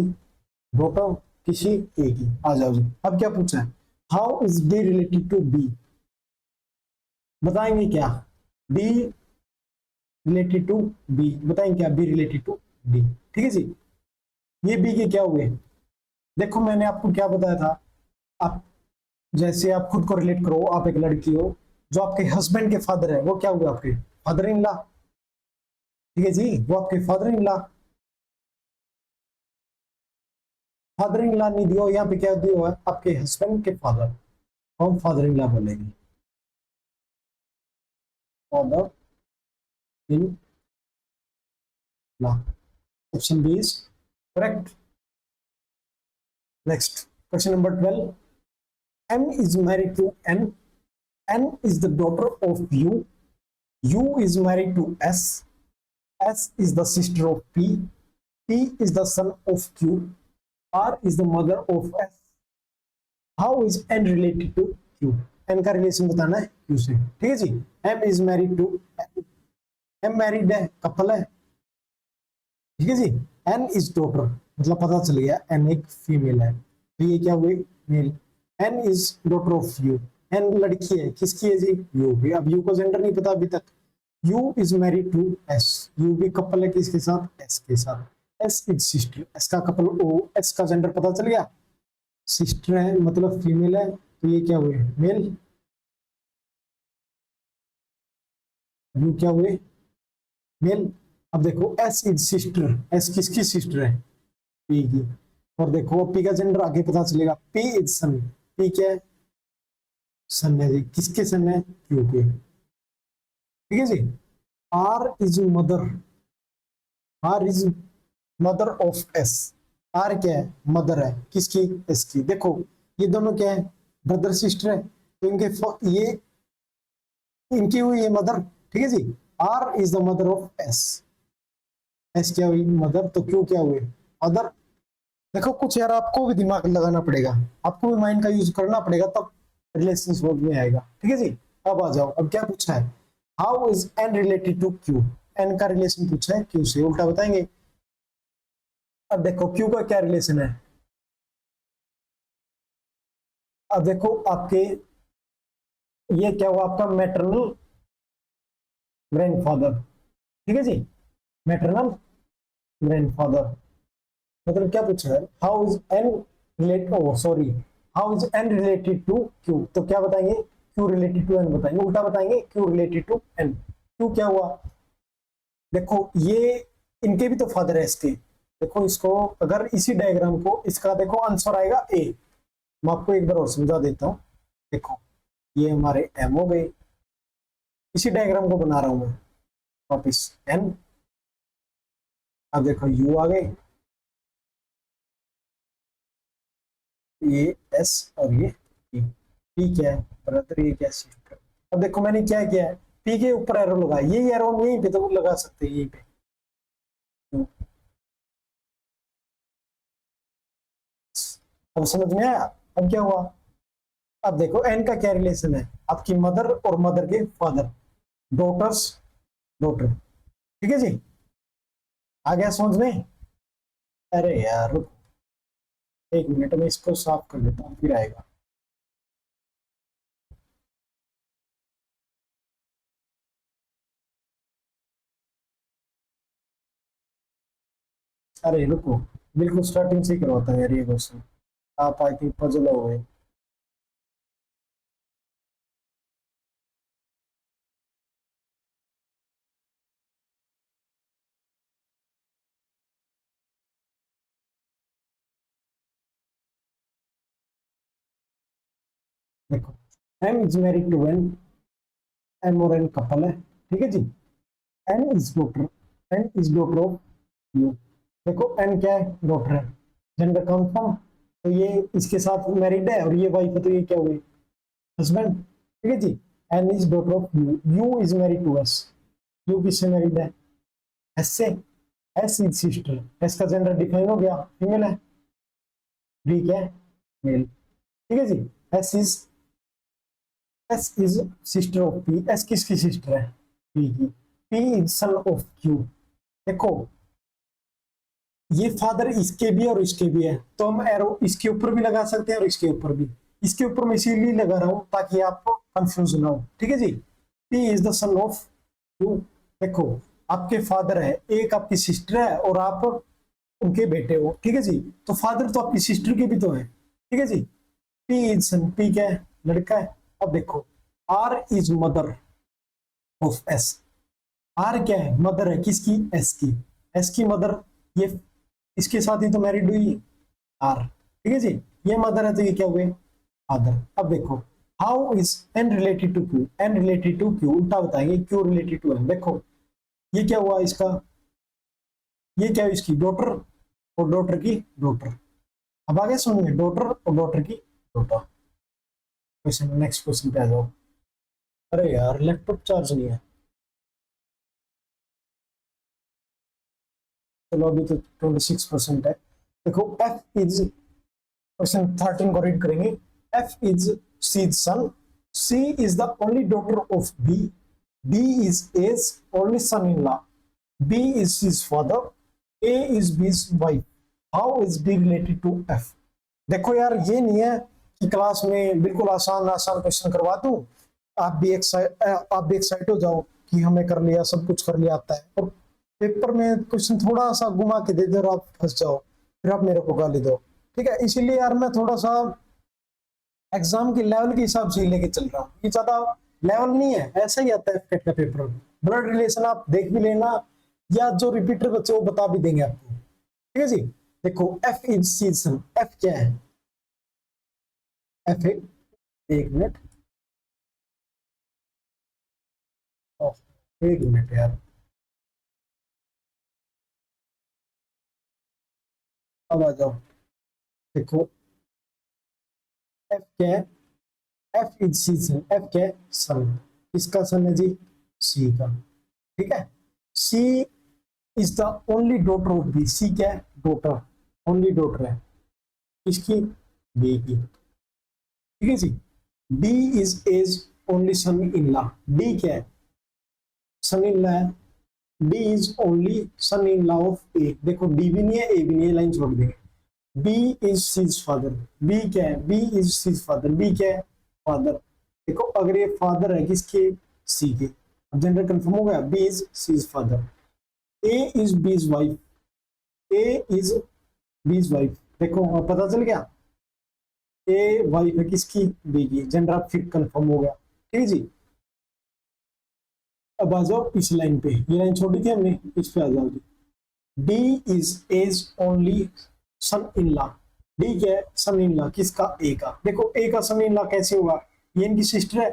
डॉटर किसी A की। आ जाओ जी। अब क्या पूछा है? How is B related to B? बताएंगे क्या? बी रिलेटेड टू बी, बताएं क्या, बी रिलेटेड टू डी, ठीक है जी। ये बी के क्या हुए, देखो मैंने आपको क्या बताया था, आप जैसे आप खुद को रिलेट करो, आप एक लड़की हो, जो आपके हस्बैंड के फादर है वो क्या हुए, आपके फादर इन लॉ, ठीक है जी, वो आपके father in law, father in law नहीं दियो, यहाँ पे क्या दियो है, आपके हस्बैंड के फादर, हम फादर इन लॉ बोलेंगे, father in law, option B is correct. Next question number 12, M is married to N, N is the daughter of U is married to S is the sister of P is the son of Q, R is the mother of S. How is N related to Q? N का relation बताना है Q से, ठीक है जी। M is married to M, married है, couple है, ठीक है जी। N is daughter, मतलब पता चल गया N एक फीमेल है, तो ये क्या हुई, mail. N is daughter of U, N लड़की है, किसकी है जी, U की। अब U को जेंडर नहीं पता अभी तक। U is married to S, U भी कपल है किसके साथ, S के साथ। S is sister, S का कपल O, S का जेंडर पता चल गया, सिस्टर है मतलब फीमेल है, तो ये क्या हुए, मेल। U क्या हुए, मेल। अब देखो S इज सिस्टर, S किसकी सिस्टर है, P की। और देखो P का जेंडर आगे पता चलेगा, P इज सन, P क्या है, सन है जी, किसके सन है, Q के, ठीक है जी। R is mother, R is mother of S, R क्या है, मदर है, किसकी, S की। देखो ये दोनों क्या है, ब्रदर सिस्टर है, तो ये इनकी हुई है मदर, ठीक है जी। R is the mother of S, S क्या हुई, मदर, तो क्यों क्या हुए, मदर। देखो कुछ यार आपको भी दिमाग लगाना पड़ेगा, आपको भी माइंड का यूज करना पड़ेगा, तब रिलेशन समझ में आएगा, ठीक है जी। अब आ जाओ, अब क्या पूछा है, how is N related to Q, N का रिलेशन पूछा है क्यू से, उल्टा बताएंगे। अब देखो क्यू का क्या रिलेशन है, अब देखो आपके ये क्या हुआ, आपका मैटरनल ग्रैंडफादर, ठीक है जी, मैटरनल ग्रैंडफादर। मतलब क्या पूछा है, how is N relate, oh sorry, how is N related to Q, तो क्या बताएंगे, क्यू रिलेटेड टू एन बताएंगे, उल्टा बताएंगे, Q related to N. Q क्या हुआ, देखो ये इनके भी तो फादर है इसके, देखो इसको अगर इसी डायग्राम को, इसका देखो आंसर आएगा ए। मैं आपको एक बार और समझा देता हूं, देखो ये हमारे एम हो गए, इसी डायग्राम को बना रहा हूं मैं वापिस एन, अब देखो यू आ गए, ये एस और ये पी, पी क्या है ब्रदर, ये क्या सिस्टर। अब देखो मैंने क्या किया है, पी के ऊपर एरो लगाया, यही एरो हम यहीं पे तो लगा सकते हैं, यहीं पे। अब समझ में आया, अब क्या हुआ, अब देखो एन का क्या रिलेशन है, आपकी मदर और मदर के फादर, डॉटर्स डॉटर, ठीक है जी। आ गया समझ में, अरे यार रुको एक मिनट में इसको साफ कर लेता हूँ फिर आएगा। अरे रुको, बिल्कुल स्टार्टिंग से ही करवाता है यार ये क्वेश्चन, आप आई थिंक पजल हो गए। देखो M is married to N, M और एन कपल है, ठीक है जी। N is daughter, N is daughter of U, देखो एन क्या है, डॉटर है, जेंडर कंफर्म, तो ये इसके साथ मैरिड है और ये वाइफ है, तो ये क्या हुई, हस्बैंड, ठीक है जी। N is daughter of U, U is married to S, U किससे मैरिड है, एस से, एस इज सिस्टर, एस का जेंडर डिफाइन हो गया, फीमेल है, डी क्या है, मेल, ठीक है जी। S is, S is sister of P, S किसकी सिस्टर है, पी की, P is son of Q. देखो ये फादर इसके भी और इसके भी है, तो हम एरो इसके ऊपर भी लगा सकते हैं और इसके ऊपर भी, इसके ऊपर मैं इसीलिए लगा रहा हूं ताकि आपको कंफ्यूज ना हो, ठीक है जी। P is the son of Q? देखो, आपके फादर है, एक आपकी सिस्टर है और आप उनके बेटे हो, ठीक है जी। तो फादर तो आपकी सिस्टर के भी तो है, ठीक है जी। पी इज सन, पी क्या है? लड़का है। अब देखो, R is mother of S. R क्या है? मदर है किसकी? एस की। एस की मदर, ये इसके साथ ही तो मैरिड हुई आर, ठीक है जी। ये मदर है तो ये क्या हुए? फादर। अब देखो, how is N related to Q? N related to Q उल्टा बताएंगे, क्यू रिलेटेड टू एन। देखो, ये क्या हुआ इसका? ये क्या है? इसकी डॉटर और डॉटर की डॉटर। अब आगे सुनिए, डॉटर और डॉटर की डॉटर। क्वेश्चन, नेक्स्ट क्वेश्चन पे आ जाओ। अरे यार, लैपटॉप चार्ज नहीं है। चलो, अभी तो 26% है। देखो, एफ इज, क्वेश्चन 13 को रीड करेंगे। F is C's son, C is the only daughter of B, B is A's only son in law, B is C's father, A is B's wife, how is D related to F? देखो यार, ये नहीं है कि class में बिल्कुल आसान आसान क्वेश्चन करवा दूं, आप भी एक्साइट हो जाओ कि हमें कर लिया, सब कुछ कर लिया आता है, और पेपर में क्वेश्चन थोड़ा सा घुमा के दे दे और आप फंस जाओ, फिर आप मेरे को गाली दो, ठीक है। इसीलिए यार मैं थोड़ा सा एग्जाम के लेवल के हिसाब से लेके चल रहा हूँ, ये ज्यादा लेवल नहीं है, ऐसा ही आता है FCAT का पेपर। ब्लड रिलेशन आप देख भी लेना, या जो रिपीटर बच्चे वो बता भी देंगे आपको, ठीक है जी। देखो, एफ इज सीजन, एफ क्या है? एफ, एक मिनट, एक मिनट यार, अब आ जाओ। देखो, एफ क्या है? एफ इज सीजन, एफ क्या है? सन। किसका सन है जी? सी का, ठीक है। C is the only daughter of B, C क्या है? डॉटर, ओनली डॉटर है किसकी? बी की, ठीक है जी। D is A's only son in law, D क्या है? सन इन लॉ है। D is only son in law of A, देखो डी भी नहीं है, ए भी नहीं है, लाइन छोड़ देंगे। B is C's father, B क्या है? B is C's father, B क्या है? फादर। देखो, अगर ये फादर है किसके? सी के, अब जेंडर कंफर्म हो गया, B is C's father. A is B's wife, A is B's wife, देखो अब पता चल गया, ए वाइफ है किसकी? बी की, जेंडर अब फिर कंफर्म हो गया, ठीक है जी। अब आ जाओ इस लाइन पे, ये लाइन छोड़ी थी हमने, इस पे आ जाओ जी। D is A's only son in law, D क्या है? सन इन लॉ किसका? ए का। देखो, ए का सन इन लॉ कैसे होगा? ये इनकी सिस्टर है,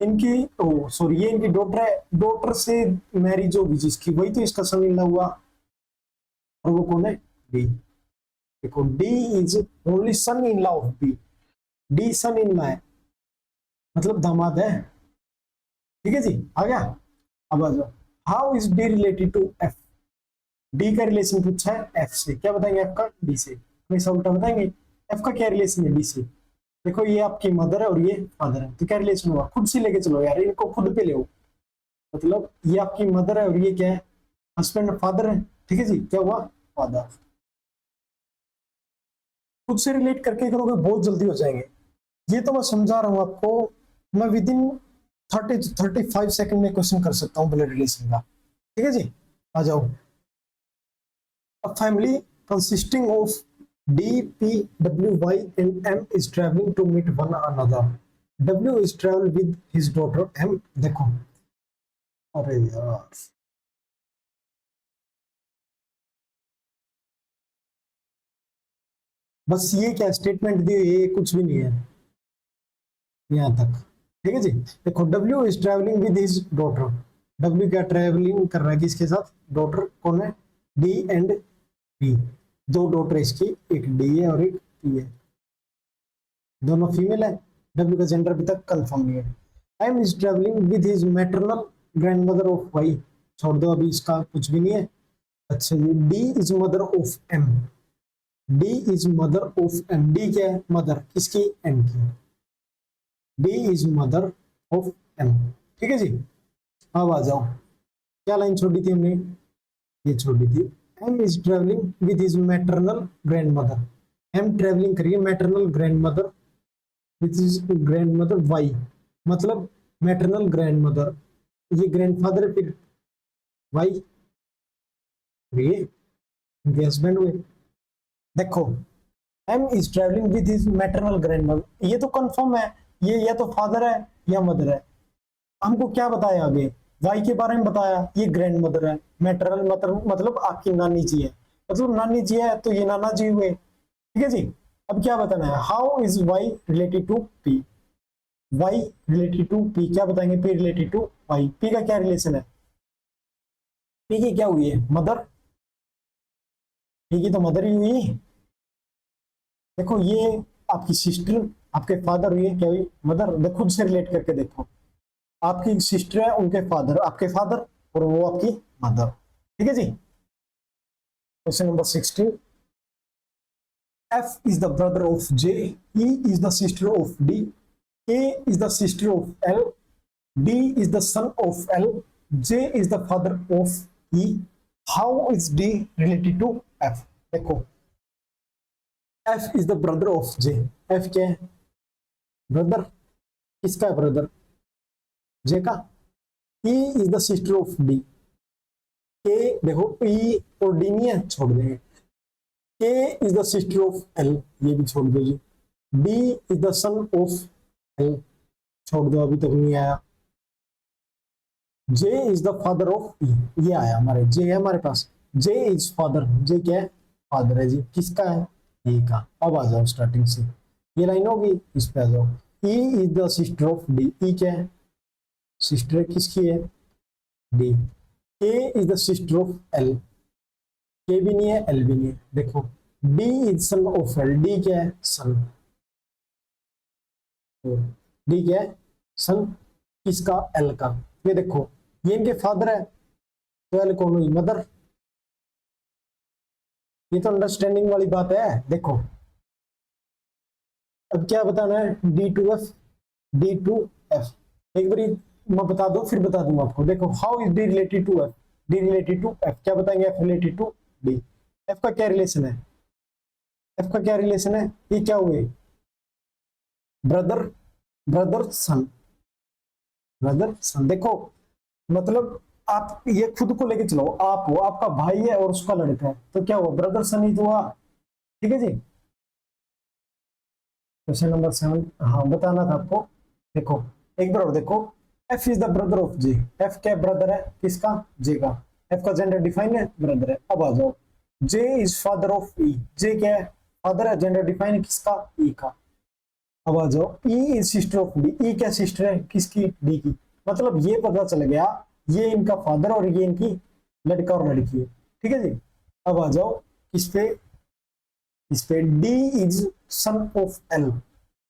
इनकी ओ सॉरी, ये इनकी डॉटर है, डॉटर से मैरिज होगी जिसकी, वही तो इसका सन इन लॉ हुआ, और वो कौन है? डी। देखो, D is only son in law of B, D son in law है, मतलब दामाद है, ठीक है जी। आ गया? अब आ जाओ, how is D related to F? D का रिलेशन पूछा है एफ से, क्या बताएंगे? एफ का डी से, हमेशा उल्टा बताएंगे। एफ का क्या रिलेशन है डी से? देखो, ये आपकी मदर है और ये फादर है, तो क्या रिलेशन हुआ? खुद से लेके चलो यार, इनको खुद पे ले, मतलब ये आपकी मदर है और ये क्या है? हस्बैंड फादर है, ठीक है जी। क्या हुआ? फादर। खुद से रिलेट करके करोगे बहुत जल्दी हो जाएंगे, ये तो मैं समझा रहा हूँ आपको। मैं विद इन 30 to 35 सेकंड में क्वेश्चन कर सकता हूँ ब्लड रिलेशन का, ठीक है जी। आ जाओ, a family consisting of D, P, W, Y and M is traveling to meet one another. W is travel with his daughter M. देखो, अरे यार, बस ये क्या स्टेटमेंट दी, ये कुछ भी नहीं है यहाँ तक, ठीक है जी। देखो, W is traveling with his daughter, W क्या ट्रेवलिंग कर रहा है किसके साथ? डॉटर, कौन है? D एंड P, दो डॉटर इसकी, एक D है और एक P है, दोनों फीमेल है। W का जेंडर अभी तक कंफर्म नहीं है। M is travelling with his maternal grand mother of Y, छोड़ दो अभी, इसका कुछ भी नहीं है। अच्छा जी, D is mother of M, D is mother of M, D क्या है? मदर किसकी? M की, D is mother of M, ठीक है जी। अब आ जाओ, क्या लाइन छोड़ी थी हमने? ये छोड़ी थी, M is travelling with his maternal grand mother, M travelling करिए maternal grand mother which is grandmother Y, मतलब मैटरनल ग्रैंड मदर, ये ग्रैंड फादर है, फिर वाई ये उनके हस्बैंड हुए। देखो M is travelling with his maternal grandmother, ये तो कंफर्म है, ये या तो फादर है या मदर है। हमको क्या बताया आगे, वाई के बारे में बताया, ये ग्रैंड मदर है, मैटरनल मतलब आपकी नानी जी है, मतलब नानी जी है तो ये नाना जी हुए। ठीक है जी। अब क्या बताना है, how is Y related to P, Y related to P, क्या बताएंगे, P related to Y, P का क्या रिलेशन है, पी की क्या हुई है, मदर, पी की तो मदर ही हुई। देखो ये आपकी सिस्टर, आपके फादर हुए, क्या हुई, मदर। देखो खुद से रिलेट करके देखो, आपकी सिस्टर है, उनके फादर आपके फादर, और वो आपकी मदर। ठीक है जी। Question number 16, F is the brother of J, E is the sister of D, A is the sister of L, D is the son of L, J is the father of E. How is D related to F? देखो F is the brother of J, F क्या है, brother, किसका है brother, J का। E is the sister of D, K देखो E और D नहीं है, छोड़ देंगे। K is the sister of L, ये भी छोड़ दो जी। D is the son of L, छोड़ दो, अभी तक नहीं आया। J is the father of E, ये आया हमारे, J है हमारे पास, J is father, J क्या है, फादर है जी, किसका है, E का। अब आ जाओ स्टार्टिंग से, ये लाइन होगी, इस पे आ जाओ। E is the sister of D, E क्या है, सिस्टर किसकी है, D। K is the sister of L, K भी नहीं है, L भी नहीं है। देखो D is son of L, D क्या है, सन, D क्या है, सन किसका, L का। ये देखो ये इनके फादर है, तो L कौन हुई, मदर। ये तो अंडरस्टैंडिंग वाली बात है। देखो अब क्या बताना है, D2F, D2F, एक बार मैं बता दो फिर बता दूंगा आपको। देखो how is D related to F, D related to F, क्या बताएंगे, F related to D। F का क्या रिलेशन है, F का क्या रिलेशन है, ये क्या हुए, ब्रदर, ब्रदर सन, ब्रदर सन। देखो मतलब आप ये खुद को लेके चलो, आप हो, आपका भाई है और उसका लड़का है, तो क्या हुआ, ब्रदर सन ही तो हुआ। ठीक है जी। क्वेश्चन नंबर 7, हाँ बताना था आपको। देखो एक बार और देखो, F is the brother of J, F क्या ब्रदर है, किसका, जे का। एफ का जेंडर डिफाइन है, ब्रदर है। अब आ जाओ, जे इज फादर ऑफ ई, जे क्या है, फादर है, जेंडर डिफाइन है, किसका, ई का। अब आ जाओ, E is sister of D, E क्या सिस्टर है, किसकी, डी की। मतलब ये पता चल गया, ये इनका फादर और ये इनकी लड़का और लड़की है। ठीक है जी। अब आ जाओ किस पे, इस पे D is son of L,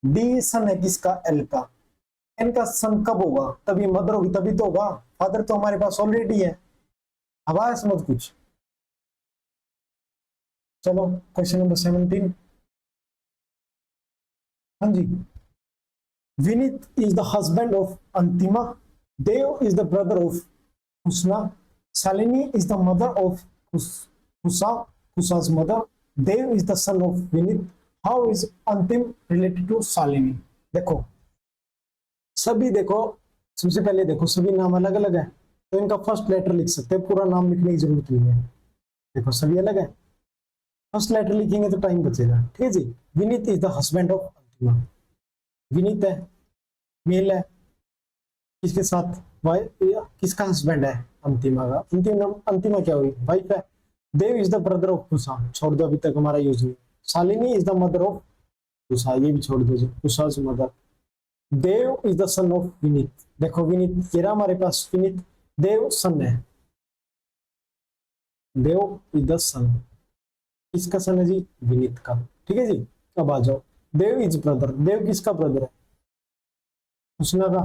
D son है किसका, एल का। एन का सन कब होगा, तभी मदर होगी, तभी तो होगा, फादर तो हमारे पास ऑलरेडी है। अब आया समझ कुछ। चलो क्वेश्चन नंबर 17, हाँ जी। Vineet is the husband of Antima, Dev is the brother of Husna, Shalini is the mother of Husa, Husa's mother, Dev is the son of Vineet. How is Antim related to Shalini. देखो सभी देखो, सबसे पहले देखो सभी नाम अलग अलग है, तो इनका फर्स्ट लेटर लिख सकते हैं, पूरा नाम लिखने की जरूरत नहीं है। देखो सभी अलग है, फर्स्ट लेटर लिखेंगे तो टाइम बचेगा। ठीक है जी। Vineet is the husband of Antima, Vineet है, मेल है, किसके साथ, वाई, किसका हस्बैंड है, अंतिमा का। अंतिमा क्या हुई, वाइफ है। Dev is the brother of Kusha, छोड़ दो, अभी तक हमारा यूज नहीं। Shalini is the mother of Kusha, ये भी छोड़ दो, Kusha mother. Dev is the son of Vineet, देखो विनीत ये रहा हमारे पास, विनीत, देव सन है, देव इज द सन, किसका सन है जी, विनीत का। ठीक है जी। अब आ जाओ, देव इज ब्रदर, देव किसका ब्रदर है, हुसना का,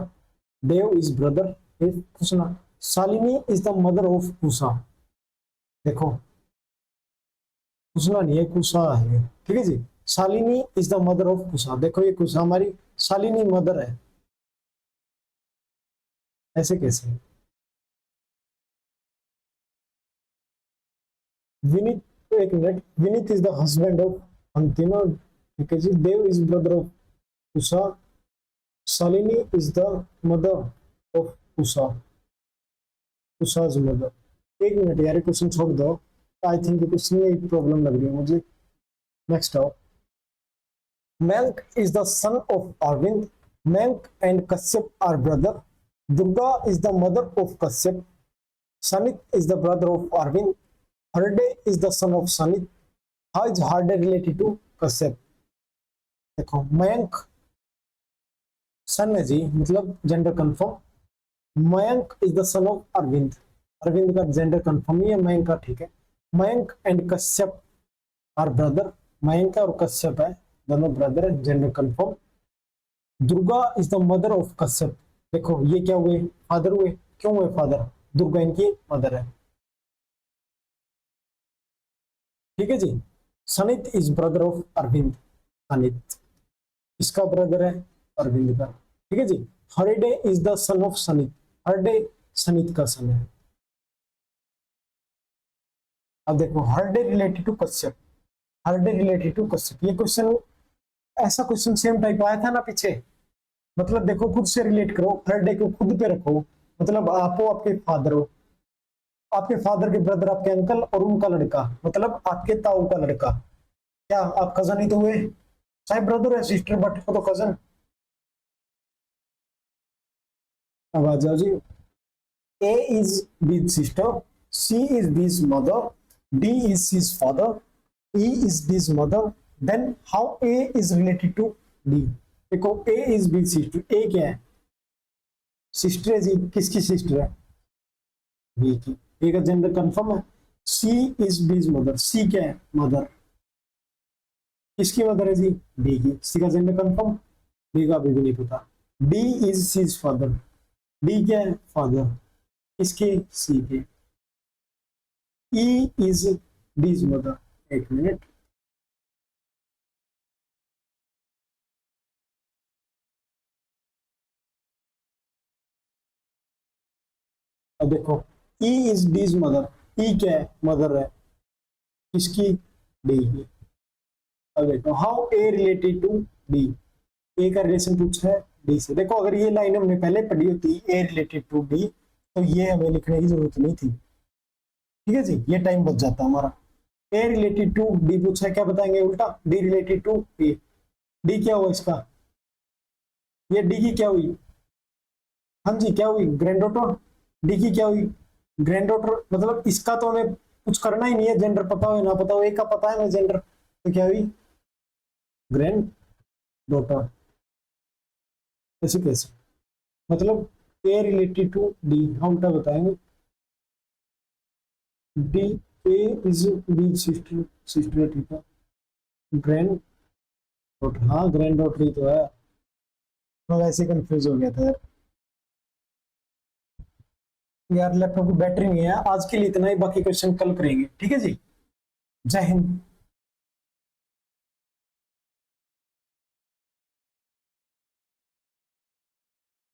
Dev is brother is Husna. Shalini is the mother of Kusha, देखो कुशना नहीं है, कुशा है। ठीक है जी। Shalini is the mother of Kusha, देखो ये कुशा हमारी शालिनी मदर है, ऐसे कैसे। विनीत, एक मिनट, Vineet is the husband of Antima, ठीक है जी। Dev is brother of Kusha, Shalini is the mother of Kusha, Kusha's mother. एक मिनट यार, क्वेश्चन छोड़ दो। आई थिंक ये क्वेश्चन में एक प्रॉब्लम लग रही है मुझे। नेक्स्ट आओ। Mank is the son of Arvind. Mank and Kashyap are brother. Durga is the mother of Kashyap. Sanit is the brother of Arvind. Harde is the son of Sanit. How is Harde related to Kashyap? देखो, मयंक सन है जी, मतलब gender confirm. Mayank is the son of Arvind. Arvind का gender confirm ही है, मयंक का ठीक है। Mayank and Kashyap are brother. Mayank और कश्यप है, दोनों ब्रदर है, gender confirm. Durga is the mother of Kashyap. देखो ये क्या हुए, फादर हुए। क्यों हुए फादर? दुर्गा इनकी मदर है, ठीक है जी। Sanit is brother of Arvind. Sanit इसका ब्रदर है, अरविंद का, ठीक है जी। Harde is the son of Sanit. Harde Sanit का सन है। अब देखो, Harde related to Kashyap. Harde related to Kashyap, ये क्वेश्चन, ऐसा क्वेश्चन सेम टाइप आया था ना पीछे। मतलब देखो, खुद से रिलेट करो, हरडे को खुद पे रखो। मतलब आप हो, आपके फादर हो, आपके फादर के ब्रदर आपके अंकल, और उनका लड़का मतलब आपके ताऊ का लड़का। क्या आप कजन ही तो हुए? चाहे ब्रदर है सिस्टर, बट वो तो कजन। अब आ जाओ जी। A is B's sister, C is B's mother, D is C's father, E is D's mother. Then how A is related to D? देखो, A is B's sister. A क्या है? Sister है जी। किसकी सिस्टर है? B की। A का gender confirm है। C is B's mother. C क्या है? मदर। किसकी मदर है जी? B की। C का जेंडर कंफर्म। B का अभी भी नहीं पता। D is C's father. D क्या है? फादर। इसके? C के। E is D's mother. एक मिनट, अब देखो, E is D's mother. E क्या है? मदर है। किसकी? D की। अब देखो, how A related to D? A का रिलेशन पूछा है D से। देखो, अगर ये लाइन हमने पहले पढ़ी होती, A रिलेटेड टू D, तो ये हमें लिखने की जरूरत नहीं थी, ठीक है जी। ये टाइम बच जाता हमारा। A रिलेटेड टू D पूछा है, क्या बताएंगे उल्टा? D related to A। D क्या हुआ इसका? ये D की क्या हुई? हाँ जी, क्या हुई? Grand daughter. डी की क्या हुई? Grand daughter. मतलब इसका तो हमें कुछ करना ही नहीं है, जेंडर पता हो ना पता हो, एक का पता है हमें जेंडर, तो क्या हुई? Grand daughter. ऐसे कैसे? मतलब ए रिलेटेड टू डी, हम उल्टा बताएंगे। D, A is B sister. Sister ठीक है। ग्रैंड डॉटर, हाँ ग्रैंड डॉटर ही तो है। मैं वैसे कंफ्यूज हो गया था यार। यार लैपटॉप की बैटरी नहीं है। आज के लिए इतना ही, बाकी क्वेश्चन कल करेंगे, ठीक है जी। जय हिंद।